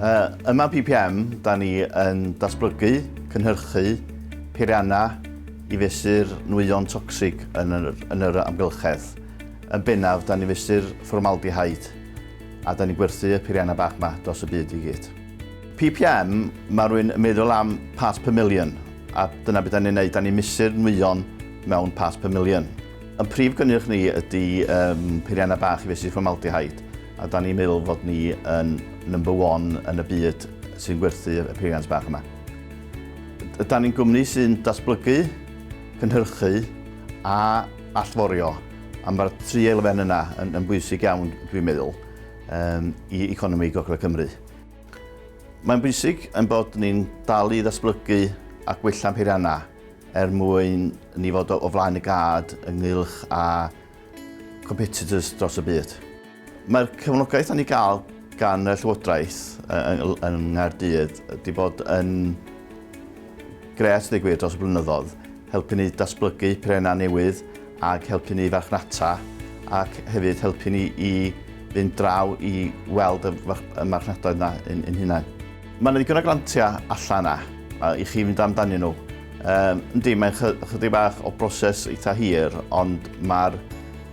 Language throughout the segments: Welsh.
Yma PPM, da ni yn datblygu, cynhyrchu peirianna i fesur nwyon tocsig yn yr amgylchedd. Yn bennaf, da ni fesur formaldehyde a da ni gwerthu y peirianna bach yma dros y byd i gyd. PPM, mae rhywun yn meddwl am parts per million, a dyna beth da ni'n neud, da ni'n mesur nwyon mewn parts per million. Yn prif gynnyrch ni ydy peirianna bach i fesur formaldehyde, a da ni'n meddwl fod ni yn number 1 yn y byd sy'n gwerthu y peiriannau bach yma. Da ni'n gwmni sy'n datblygu, cynhyrchu a allforio. A mae'r 3 elfen yna yn bwysig iawn, dwi'n meddwl, i economi Gogledd Cymru. Mae'n bwysig yn bod ni'n dal i ddatblygu a gwella'n peirianna mwyn ni fod o flaen y gad ynghylch a competitors dros y byd. Mae'r cefnogaeth da ni gael gan y Llywodraeth yng Nghaerdydd wedi bod yn gret ddigwydd dros y blynyddoedd, helpu ni datblygu peirianna newydd ac helpu ni farchnata ac hefyd helpu ni i fynd draw i weld y marchnadoedd yna yn hunain. Mae yna ddigon o grantiau allan yna i chi fynd amdanyn nhw. Yndi, mae'n chydig bach o broses eitha hir, ond mae'r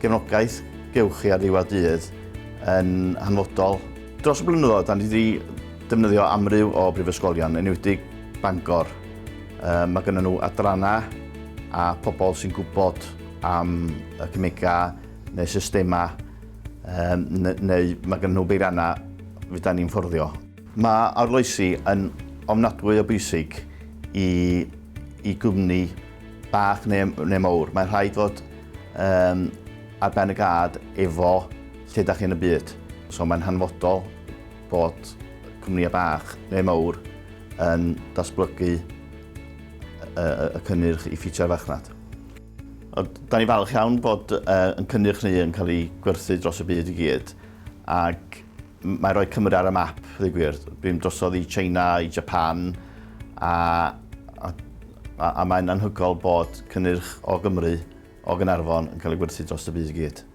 gefnogaeth gewch chi ar ddiwedd dydd yn hanfodol. Dros y blynyddoedd, da ni wedi defnyddio amryw o brifysgolion, yn enwedig Bangor. Mae gennym nhw adrannau a pobl sy'n gwybod am y cymegau neu systema, neu mae gennym nhw beiriannau fydda ni'n fforddio. Mae arloesi yn ofnadwy o bwysig i gwmni bach neu mawr. Mae'n rhaid fod ar ben y gad efo lle da chi yn y byd. So mae'n hanfodol bod cwmnïau bach neu mawr yn datblygu y cynnyrch i ffitio'r farchnad. Da ni falch iawn bod yn cynnyrch ni yn cael ei gwerthu dros y byd i gyd, ac mae'n rhoi Cymru ar y map, ddweud gwir. Dwi'n drosodd i China, i Japan, a mae'n anhygoel bod cynnyrch o Gymru, o Gaernarfon, yn cael ei gwerthu dros y byd i gyd.